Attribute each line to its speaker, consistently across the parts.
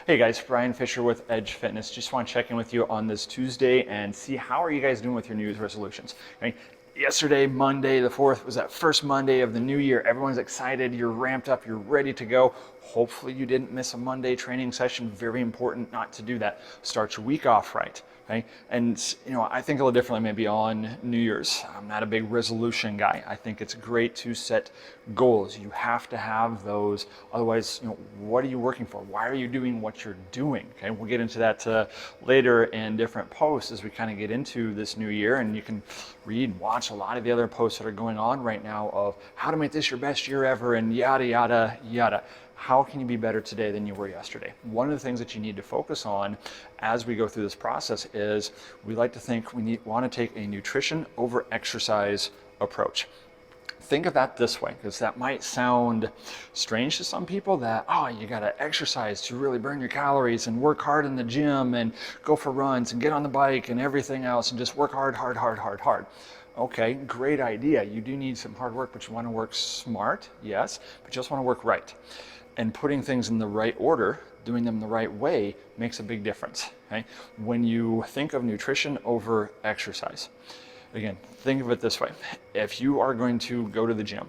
Speaker 1: Hey guys, Brian Fisher with Edge Fitness. Just want to check in with you on this Tuesday and see how are you guys doing with your New Year's resolutions. Okay? Yesterday, Monday the 4th, was that first Monday of the new year. Everyone's excited, you're ramped up, you're ready to go. Hopefully you didn't miss a Monday training session. Very important not to do that. Start your week off right. Okay? And I think a little differently maybe on New Year's. I'm not a big resolution guy. I think it's great to set goals. You have to have those. Otherwise, what are you working for? Why are you doing what you're doing? Okay, we'll get into that later in different posts as we kind of get into this new year, and you can read, watch a lot of the other posts that are going on right now of how to make this your best year ever and yada, yada, yada. How can you be better today than you were yesterday? One of the things that you need to focus on as we go through this process is we like to think want to take a nutrition over exercise approach. Think of that this way, because that might sound strange to some people that, you got to exercise to really burn your calories and work hard in the gym and go for runs and get on the bike and everything else and just work hard. Okay, great idea. You do need some hard work, but you want to work smart, yes, but you also want to work right. And putting things in the right order, doing them the right way, makes a big difference. Okay? When you think of nutrition over exercise, again, think of it this way. If you are going to go to the gym,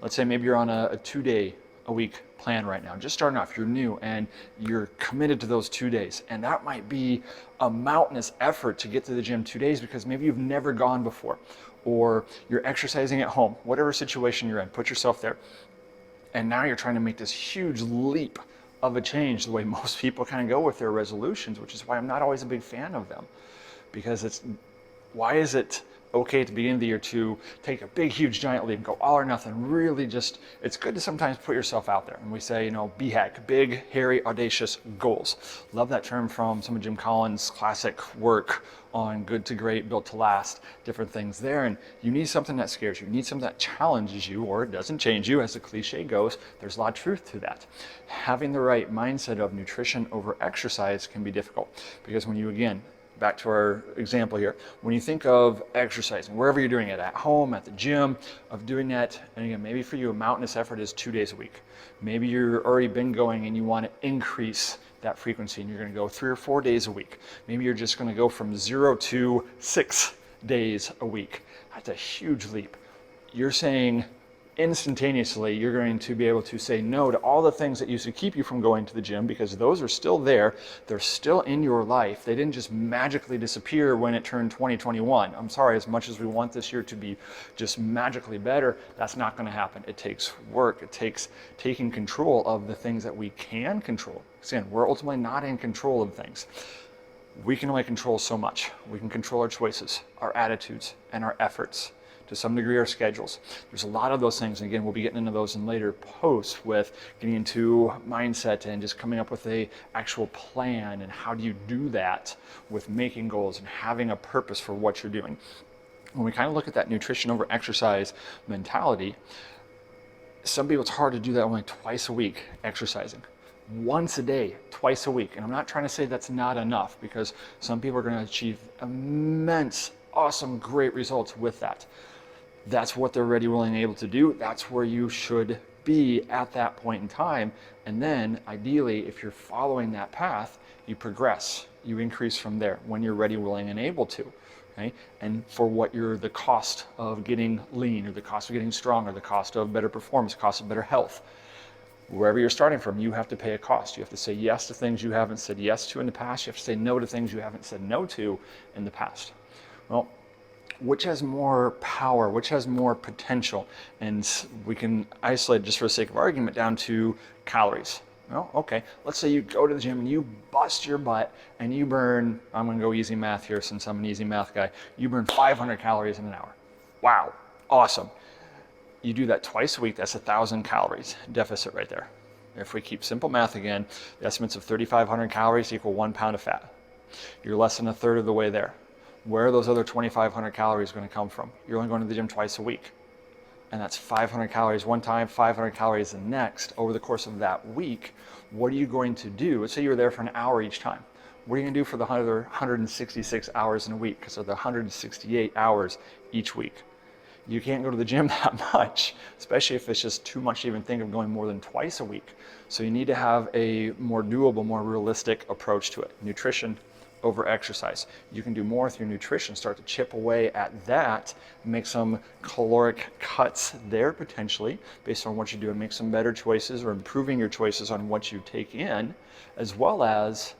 Speaker 1: let's say maybe you're on a 2-day-a-week plan right now, just starting off, you're new and you're committed to those 2 days. And that might be a mountainous effort to get to the gym 2 days because maybe you've never gone before, or you're exercising at home, whatever situation you're in, put yourself there. And now you're trying to make this huge leap of a change the way most people kind of go with their resolutions, which is why I'm not always a big fan of them. Because why is it okay at the beginning of the year to take a big, huge, giant leap and go all or nothing? Really it's good to sometimes put yourself out there. And we say, BHAG, big, hairy, audacious goals. Love that term from some of Jim Collins' classic work on Good to Great, Built to Last, different things there. And you need something that scares you. You need something that challenges you, or it doesn't change you, as the cliche goes. There's a lot of truth to that. Having the right mindset of nutrition over exercise can be difficult, because when you, again, back to our example here, when you think of exercising, wherever you're doing it, at home, at the gym, of doing that, and again, maybe for you a mountainous effort is 2 days a week. Maybe you're already been going and you want to increase that frequency and you're going to go 3 or 4 days a week. Maybe you're just going to go from 0 to 6 days a week. That's a huge leap. You're saying instantaneously you're going to be able to say no to all the things that used to keep you from going to the gym, because those are still there. They're still in your life. They didn't just magically disappear when it turned 2021. I'm sorry, as much as we want this year to be just magically better, that's not going to happen. It takes work. It takes taking control of the things that we can control. Again, we're ultimately not in control of things. We can only control so much. We can control our choices, our attitudes, and our efforts. To some degree, our schedules. There's a lot of those things, and again, we'll be getting into those in later posts with getting into mindset and just coming up with a actual plan, and how do you do that with making goals and having a purpose for what you're doing. When we kind of look at that nutrition over exercise mentality, some people, it's hard to do that only twice a week exercising. Once a day, twice a week. And I'm not trying to say that's not enough, because some people are going to achieve immense, awesome, great results with that. That's what they're ready, willing, and able to do. That's where you should be at that point in time. And then ideally, if you're following that path, you progress, you increase from there when you're ready, willing, and able to. Okay? And for what the cost of getting lean, or the cost of getting strong, or the cost of better performance, cost of better health. Wherever you're starting from, you have to pay a cost. You have to say yes to things you haven't said yes to in the past. You have to say no to things you haven't said no to in the past. Well, which has more power? Which has more potential? And we can isolate, just for the sake of argument, down to calories. Well, okay, let's say you go to the gym and you bust your butt and you burn, I'm going to go easy math here since I'm an easy math guy, you burn 500 calories in an hour. Wow, awesome. You do that twice a week, that's 1,000 calories deficit right there. If we keep simple math again, the estimates of 3,500 calories equal 1 pound of fat. You're less than a third of the way there. Where are those other 2,500 calories going to come from? You're only going to the gym twice a week. And that's 500 calories one time, 500 calories the next. Over the course of that week, what are you going to do? Let's say you're there for an hour each time. What are you going to do for the other 166 hours in a week? Because of the 168 hours each week. you can't go to the gym that much, especially if it's just too much to even think of going more than twice a week. So you need to have a more doable, more realistic approach to it. Nutrition over exercise. You can do more with your nutrition, start to chip away at that, make some caloric cuts there potentially based on what you do, and make some better choices or improving your choices on what you take in, as well as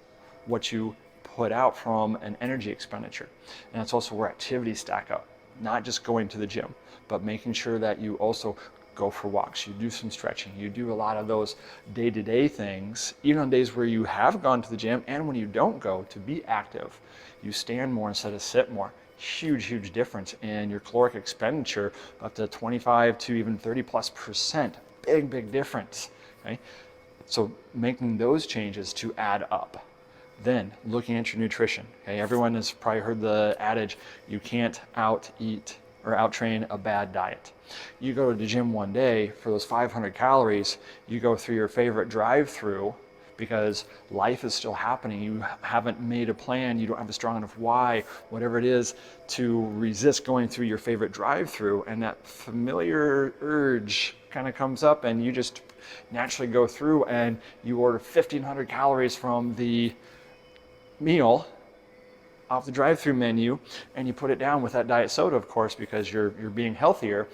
Speaker 1: what you put out from an energy expenditure. And that's also where activities stack up. Not just going to the gym, but making sure that you also go for walks, you do some stretching, you do a lot of those day-to-day things, even on days where you have gone to the gym and when you don't go, to be active. You stand more instead of sit more. Huge difference in your caloric expenditure, up to 25 to even 30+%. Big difference. Okay? So making those changes to add up. Then looking at your nutrition. Okay, everyone has probably heard the adage, you can't out-eat or out-train a bad diet. You go to the gym one day for those 500 calories, you go through your favorite drive-through because life is still happening. You haven't made a plan, you don't have a strong enough why, whatever it is, to resist going through your favorite drive-through, and that familiar urge kind of comes up and you just naturally go through and you order 1,500 calories from the meal off the drive-through menu, and you put it down with that diet soda, of course, because you're being healthier,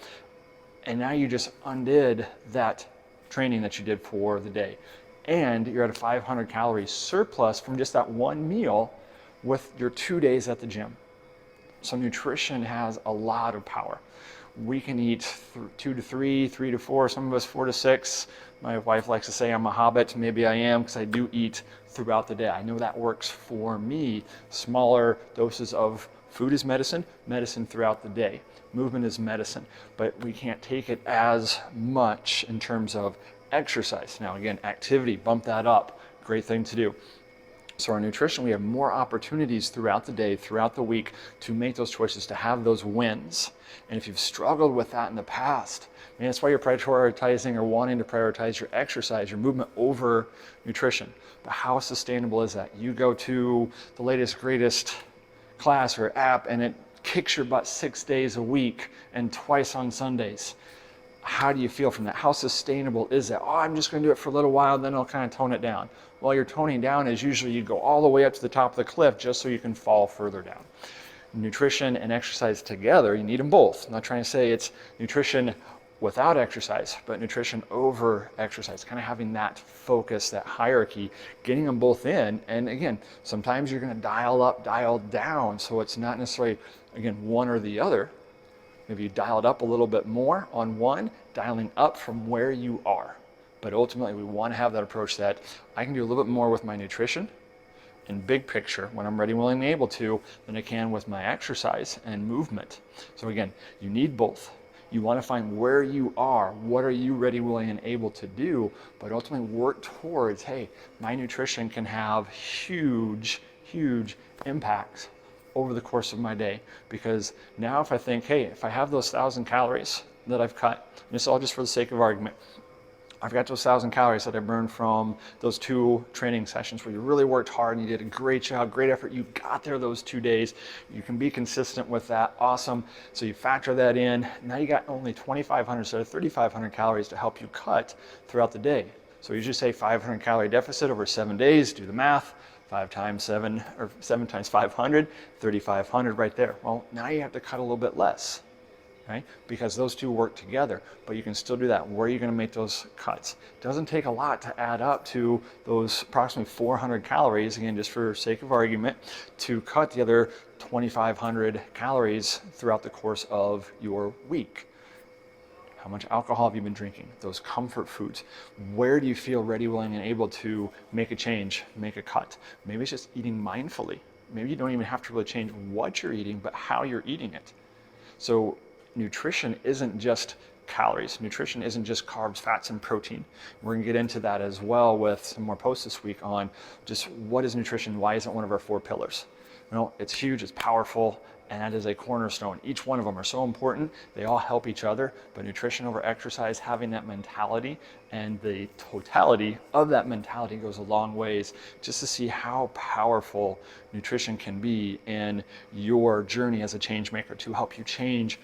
Speaker 1: and now you just undid that training that you did for the day, and you're at a 500 calorie surplus from just that one meal with your 2 days at the gym. So nutrition has a lot of power. We can eat 2 to 3, 3 to 4, some of us 4 to 6. My wife likes to say I'm a hobbit. Maybe I am, because I do eat throughout the day. I know that works for me. Smaller doses of food is medicine, medicine throughout the day. Movement is medicine, but we can't take it as much in terms of exercise. Now again, activity, bump that up. Great thing to do. So our nutrition, we have more opportunities throughout the day, throughout the week, to make those choices, to have those wins. And if you've struggled with that in the past, that's why you're prioritizing or wanting to prioritize your exercise, your movement over nutrition. But how sustainable is that? You go to the latest, greatest class or app and it kicks your butt 6 days a week and twice on Sundays. How do you feel from that? How sustainable is that? Oh, I'm just going to do it for a little while, then I'll kind of tone it down. Well, your toning down is usually you go all the way up to the top of the cliff just so you can fall further down. Nutrition and exercise together, you need them both. I'm not trying to say it's nutrition without exercise, but nutrition over exercise, kind of having that focus, that hierarchy, getting them both in. And again, sometimes you're going to dial up, dial down, so it's not necessarily, again, one or the other. Maybe you dial it up a little bit more on one, dialing up from where you are. But ultimately, we want to have that approach that I can do a little bit more with my nutrition in big picture when I'm ready, willing, and able to than I can with my exercise and movement. So again, you need both. You want to find where you are, what are you ready, willing, and able to do, but ultimately work towards, hey, my nutrition can have huge impacts over the course of my day. Because now if I think, hey, if I have those 1,000 calories that I've cut, and this is all just for the sake of argument, I've got those 1,000 calories that I burned from those 2 training sessions where you really worked hard and you did a great job, great effort. You got there those 2 days. You can be consistent with that. Awesome. So you factor that in. Now you got only 2,500 instead of 3,500 calories to help you cut throughout the day. So you just say 500 calorie deficit over 7 days. Do the math. 5 times 7, or 7 times 500, 3,500 right there. Well, now you have to cut a little bit less. Right? Because those two work together, but you can still do that. Where are you going to make those cuts? It doesn't take a lot to add up to those approximately 400 calories, again, just for sake of argument, to cut the other 2,500 calories throughout the course of your week. How much alcohol have you been drinking? Those comfort foods. Where do you feel ready, willing, and able to make a change, make a cut? Maybe it's just eating mindfully. Maybe you don't even have to really change what you're eating, but how you're eating it. So nutrition isn't just calories. Nutrition isn't just carbs, fats, and protein. We're going to get into that as well with some more posts this week on just what is nutrition, why isn't it one of our 4 pillars? Well, it's huge, it's powerful, and that is a cornerstone. Each one of them are so important. They all help each other, but nutrition over exercise, having that mentality and the totality of that mentality goes a long ways just to see how powerful nutrition can be in your journey as a change maker to help you change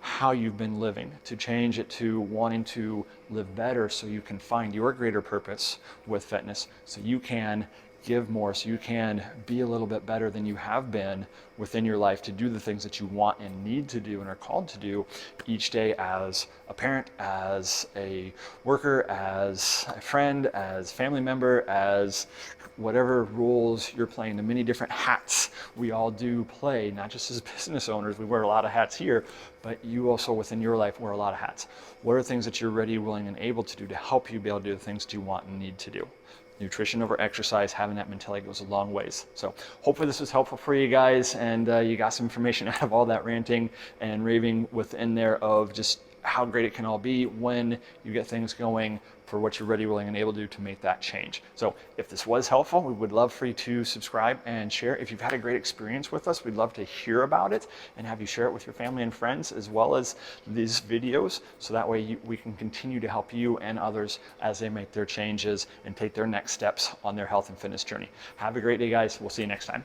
Speaker 1: how you've been living, to change it to wanting to live better so you can find your greater purpose with fitness, so you can give more, so you can be a little bit better than you have been within your life to do the things that you want and need to do and are called to do each day as a parent, as a worker, as a friend, as family member, as whatever roles you're playing, the many different hats we all do play, not just as business owners, we wear a lot of hats here, but you also within your life wear a lot of hats. What are things that you're ready, willing, and able to do to help you be able to do the things that you want and need to do? Nutrition over exercise, having that mentality goes a long ways. So hopefully this was helpful for you guys, and you got some information out of all that ranting and raving within there of just how great it can all be when you get things going for what you're ready, willing, and able to do to make that change. So if this was helpful, we would love for you to subscribe and share. If you've had a great experience with us, we'd love to hear about it and have you share it with your family and friends, as well as these videos, so that way we can continue to help you and others as they make their changes and take their next steps on their health and fitness journey. Have a great day, guys. We'll see you next time.